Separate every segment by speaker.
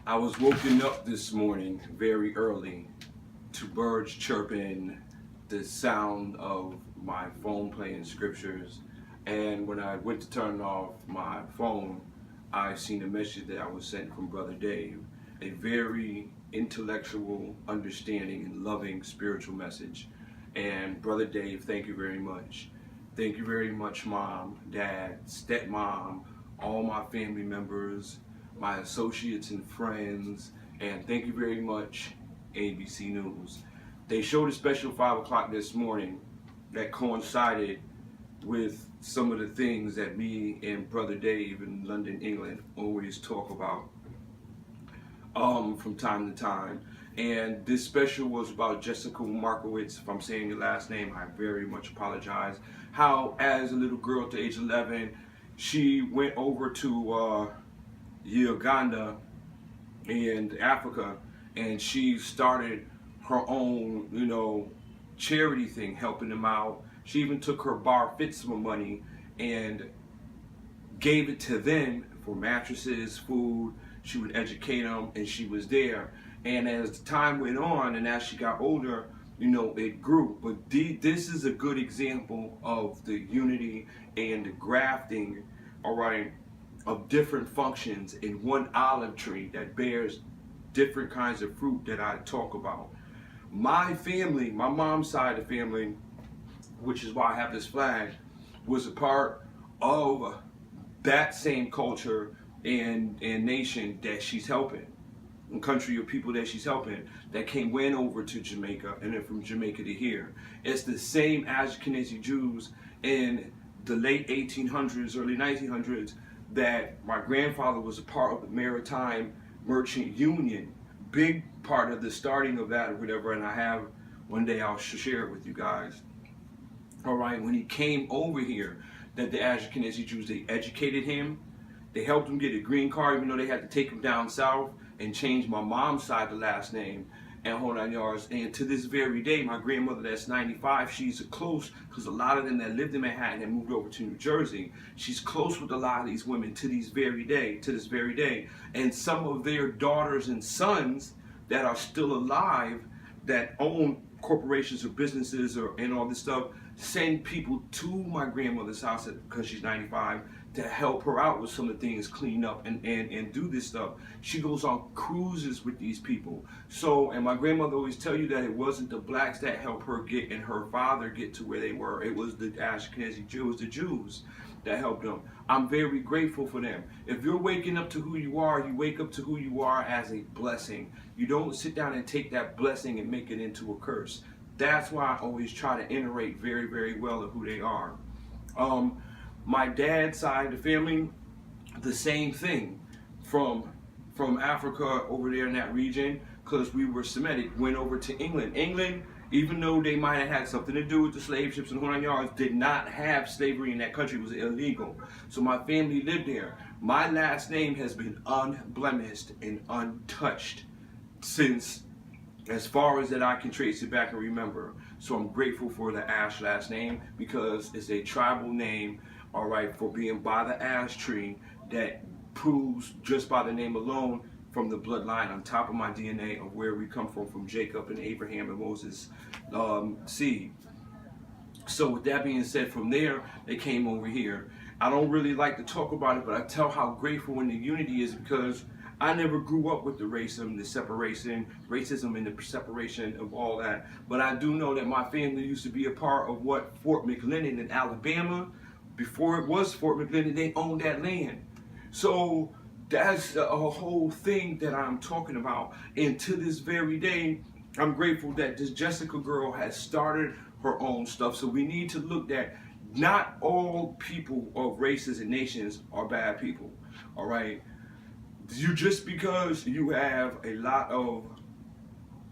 Speaker 1: I was woken up this morning very early to birds chirping, the sound of my phone playing scriptures, and when I went to turn off my phone, I seen a message that I was sent from Brother Dave, a very intellectual, understanding, and loving spiritual message. And Brother Dave, thank you very much. Thank you very much, Mom, Dad, Stepmom, all my family members, my associates and friends, and thank you very much, ABC News. They showed a special 5 o'clock this morning that coincided with some of the things that me and Brother Dave in London, England always talk about from time to time. And this special was about Jessica Markowitz. If I'm saying your last name, I very much apologize. How, as a little girl to age 11, she went over to Uganda and Africa, and she started her own, charity thing, helping them out. She even took her bar mitzvah money and gave it to them for mattresses, food. She would educate them, and she was there. And as time went on, and as she got older, it grew. But this is a good example of the unity and the grafting, all right, of different functions in one olive tree that bears different kinds of fruit that I talk about. My family, my mom's side of the family, which is why I have this flag, was a part of that same culture and nation that she's helping, and country of people that she's helping, that went over to Jamaica and then from Jamaica to here. It's the same Ashkenazi Jews in the late 1800s, early 1900s, that my grandfather was a part of the Maritime Merchant Union, big part of the starting of that or whatever, and I have, one day I'll share it with you guys. All right, when he came over here, that the Ashkenazi Jews, they educated him, they helped him get a green card, even though they had to take him down south and change my mom's side the last name and whole 9 yards. And to this very day, my grandmother that's 95, she's close, because a lot of them that lived in Manhattan and moved over to New Jersey, she's close with a lot of these women to this very day. And some of their daughters and sons that are still alive, that own corporations or businesses and all this stuff, send people to my grandmother's house because she's 95 to help her out with some of the things, clean up and do this stuff. She goes on cruises with these people. So, and my grandmother always tell you that it wasn't the blacks that helped her get and her father get to where they were. It was the Ashkenazi Jews, the Jews that helped them. I'm very grateful for them. If you're waking up to who you are, you wake up to who you are as a blessing. You don't sit down and take that blessing and make it into a curse. That's why I always try to iterate very, very well of who they are. My dad's side of the family, the same thing, from Africa over there in that region, because we were Semitic, went over to England. England, even though they might have had something to do with the slave ships and whole 9 yards, did not have slavery in that country. It was illegal. So my family lived there. My last name has been unblemished and untouched since, as far as that I can trace it back and remember. So I'm grateful for the Ash last name, because it's a tribal name, all right, for being by the ash tree, that proves just by the name alone from the bloodline on top of my DNA of where we come from Jacob and Abraham and Moses seed. So with that being said, from there, they came over here. I don't really like to talk about it, but I tell how grateful and the unity is, because I never grew up with the racism and the separation of all that. But I do know that my family used to be a part of what Fort McLennan in Alabama. Before it was Fort McLennan, they owned that land. So that's a whole thing that I'm talking about. And to this very day, I'm grateful that this Jessica girl has started her own stuff. So we need to look at, not all people of races and nations are bad people, all right? Just because you have a lot of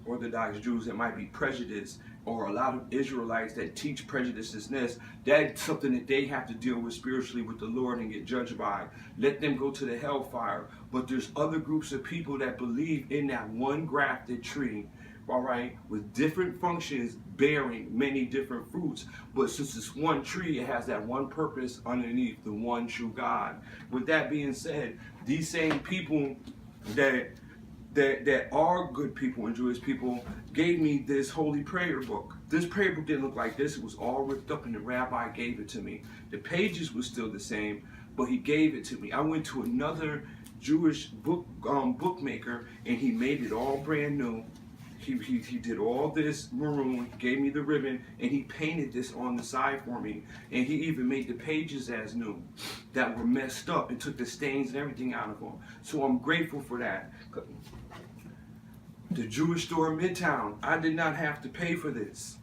Speaker 1: Orthodox Jews that might be prejudiced, or a lot of Israelites that teach prejudiceness, that's something that they have to deal with spiritually with the Lord and get judged by. Let them go to the hellfire. But there's other groups of people that believe in that one grafted tree, all right, with different functions, bearing many different fruits. But since it's one tree, it has that one purpose underneath, the one true God. With that being said, these same people that that are good people and Jewish people gave me this holy prayer book. This prayer book didn't look like this. It was all ripped up, and the rabbi gave it to me. The pages were still the same, but he gave it to me. I went to another Jewish bookmaker, and he made it all brand new. He did all this maroon, gave me the ribbon, and he painted this on the side for me. And he even made the pages as new that were messed up and took the stains and everything out of them. So I'm grateful for that. The Jewish store in Midtown, I did not have to pay for this.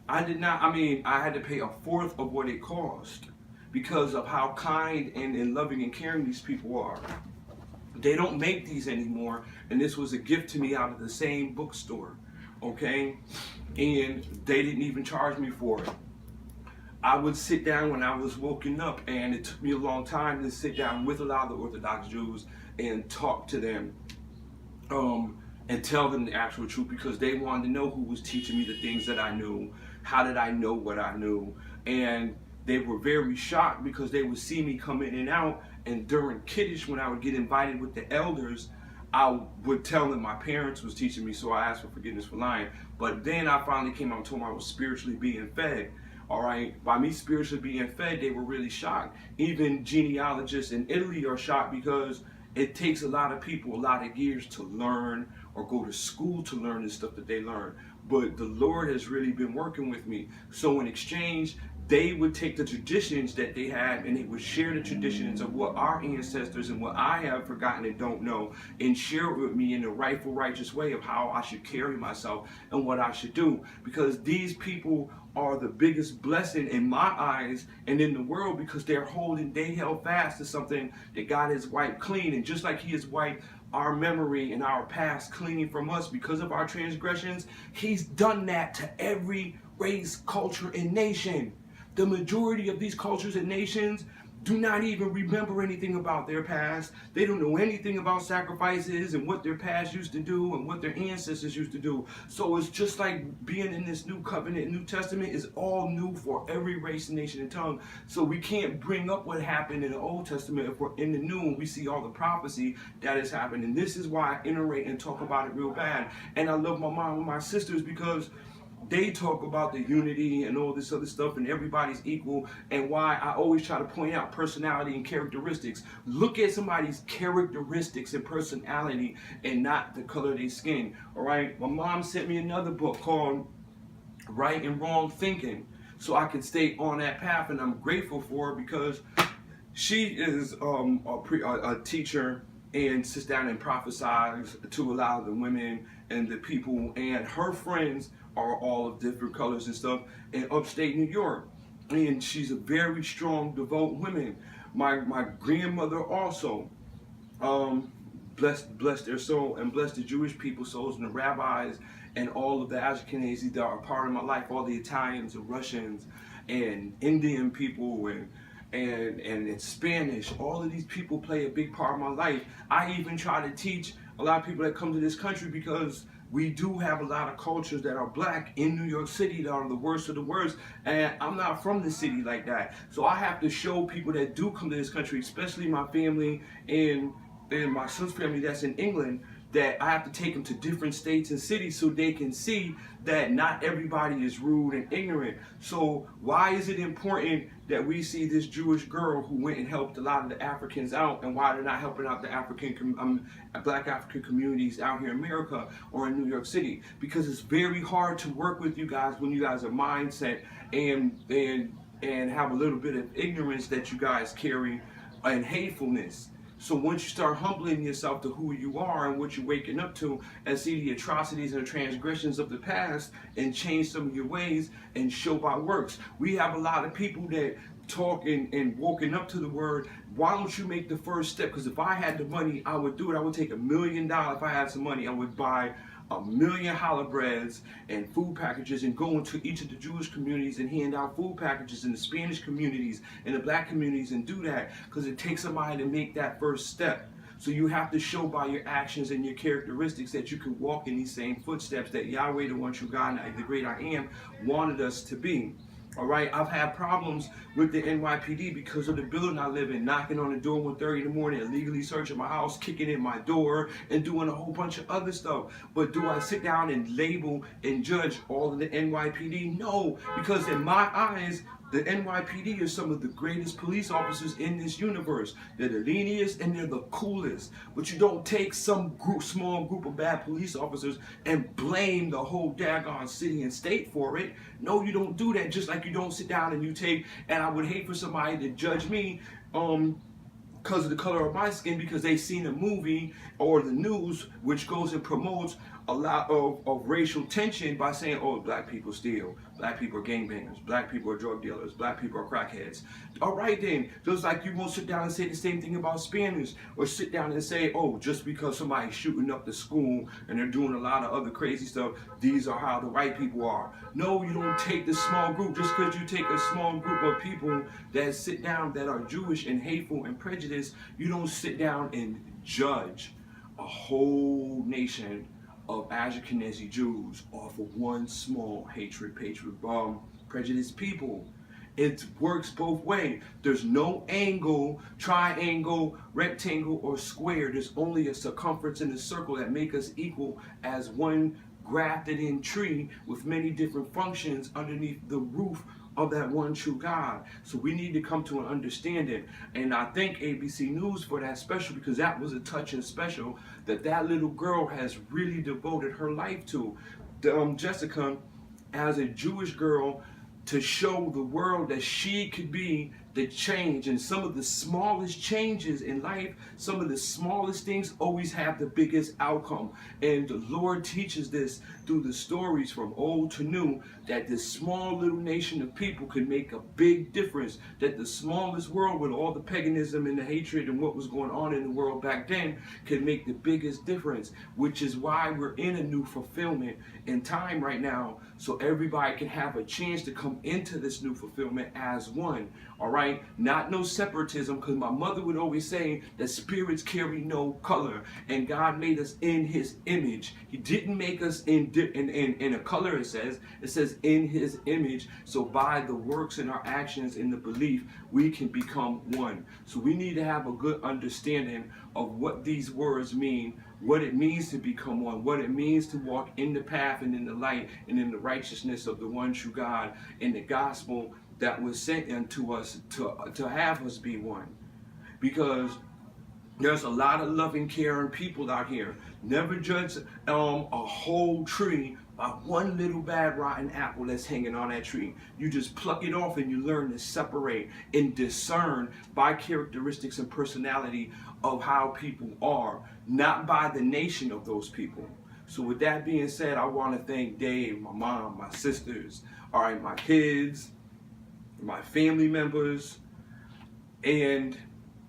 Speaker 1: I did not, I mean, I had to pay a fourth of what it cost because of how kind and loving and caring these people are. They don't make these anymore, and this was a gift to me out of the same bookstore, okay? And they didn't even charge me for it. I would sit down when I was woken up, and it took me a long time to sit down with a lot of the Orthodox Jews and talk to them and tell them the actual truth, because they wanted to know who was teaching me the things that I knew. How did I know what I knew? And they were very shocked because they would see me come in and out. And during Kiddush, when I would get invited with the elders, I would tell them my parents was teaching me, so I asked for forgiveness for lying. But then I finally came out and told them I was spiritually being fed. All right, by me spiritually being fed, they were really shocked. Even genealogists in Italy are shocked because it takes a lot of people a lot of years to learn or go to school to learn the stuff that they learn. But the Lord has really been working with me. So in exchange, they would take the traditions that they had and they would share the traditions of what our ancestors and what I have forgotten and don't know, and share it with me in the rightful, righteous way of how I should carry myself and what I should do. Because these people are the biggest blessing in my eyes and in the world, because they held fast to something that God has wiped clean. And just like He has wiped our memory and our past clean from us because of our transgressions, He's done that to every race, culture, and nation. The majority of these cultures and nations do not even remember anything about their past. They don't know anything about sacrifices and what their past used to do and what their ancestors used to do. So it's just like being in this new covenant, New Testament is all new for every race, nation, and tongue. So we can't bring up what happened in the Old Testament if we're in the New and we see all the prophecy that has happened. And this is why I iterate and talk about it real bad. And I love my mom and my sisters because they talk about the unity and all this other stuff and everybody's equal, and why I always try to point out personality and characteristics. Look at somebody's characteristics and personality and not the color of their skin, all right? My mom sent me another book called Right and Wrong Thinking so I could stay on that path, and I'm grateful for it because she is a teacher and sits down and prophesies to a lot of the women and the people, and her friends are all of different colors and stuff in upstate New York. And she's a very strong, devout woman. My grandmother also, bless their soul and bless the Jewish people's souls and the rabbis and all of the Ashkenazis that are part of my life, all the Italians and Russians and Indian people and Spanish. All of these people play a big part of my life. I even try to teach a lot of people that come to this country, because we do have a lot of cultures that are black in New York City that are the worst of the worst, and I'm not from the city like that. So I have to show people that do come to this country, especially my family and my son's family that's in England, that I have to take them to different states and cities so they can see that not everybody is rude and ignorant. So why is it important that we see this Jewish girl who went and helped a lot of the Africans out, and why they're not helping out the black African communities out here in America or in New York City? Because it's very hard to work with you guys when you guys are mindset and have a little bit of ignorance that you guys carry and hatefulness. So once you start humbling yourself to who you are and what you're waking up to, and see the atrocities and the transgressions of the past, and change some of your ways and show by works. We have a lot of people that talk and woken up to the word. Why don't you make the first step? Because if I had the money, I would do it. I would take $1 million if I had some money. I would buy 1 million challah breads and food packages and go into each of the Jewish communities and hand out food packages in the Spanish communities and the black communities and do that, because it takes somebody to make that first step. So you have to show by your actions and your characteristics that you can walk in these same footsteps that Yahweh, the one true God, the great I am, wanted us to be. All right, I've had problems with the NYPD because of the building I live in, knocking on the door 1:30 in the morning, illegally searching my house, kicking in my door, and doing a whole bunch of other stuff. But do I sit down and label and judge all of the NYPD? No, because in my eyes, the NYPD are some of the greatest police officers in this universe. They're the leaniest and they're the coolest. But you don't take some small group of bad police officers and blame the whole daggone city and state for it. No, you don't do that. Just like you don't sit down and you take, and I would hate for somebody to judge me because of the color of my skin because they've seen a movie or the news which goes and promotes a lot of racial tension by saying, oh, black people steal, black people are gangbangers, black people are drug dealers, black people are crackheads. All right then, just like you won't sit down and say the same thing about Spanish, or sit down and say, oh, just because somebody's shooting up the school and they're doing a lot of other crazy stuff, these are how the white people are. No, you don't take the small group. Just because you take a small group of people that sit down that are Jewish and hateful and prejudiced, you don't sit down and judge a whole nation of Ashkenazi Jews off of one small prejudiced people. It works both ways. There's no angle, triangle, rectangle, or square. There's only a circumference and a circle that make us equal as one grafted in tree with many different functions underneath the roof of that one true God. So we need to come to an understanding. And I thank ABC News for that special, because that was a touching special that little girl has really devoted her life to. Jessica, as a Jewish girl, to show the world that she could be the change. And some of the smallest changes in life, some of the smallest things always have the biggest outcome. And the Lord teaches this through the stories from old to new, that this small little nation of people could make a big difference. That the smallest world, with all the paganism and the hatred and what was going on in the world back then, could make the biggest difference. Which is why we're in a new fulfillment in time right now, so everybody can have a chance to come into this new fulfillment as one. All right, not no separatism, because my mother would always say that spirits carry no color, and God made us in His image. He didn't make us in a color. It says in His image. So by the works and our actions and the belief, we can become one. So we need to have a good understanding of what these words mean, what it means to become one, what it means to walk in the path and in the light and in the righteousness of the one true God, in the gospel that was sent unto us to have us be one. Because there's a lot of loving, caring people out here. Never judge a whole tree by one little bad rotten apple that's hanging on that tree. You just pluck it off and you learn to separate and discern by characteristics and personality of how people are, not by the nation of those people. So with that being said, I want to thank Dave, my mom, my sisters, all right, my kids, my family members, and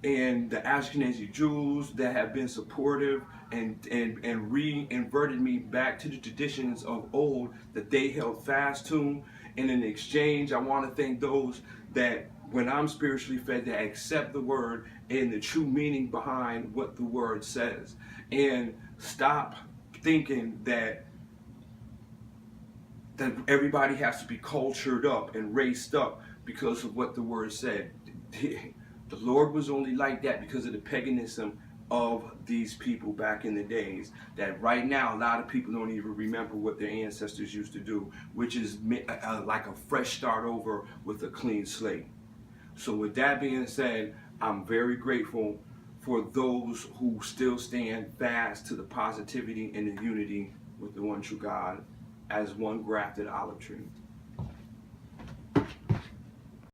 Speaker 1: the Ashkenazi Jews that have been supportive and re-inverted me back to the traditions of old that they held fast to. And in exchange, I want to thank those that, when I'm spiritually fed, that accept the word and the true meaning behind what the word says. And stop thinking that everybody has to be cultured up and raced up because of what the word said. The Lord was only like that because of the paganism of these people back in the days, that right now a lot of people don't even remember what their ancestors used to do, which is like a fresh start over with a clean slate. So with that being said, I'm very grateful for those who still stand fast to the positivity and the unity with the one true God as one grafted olive tree.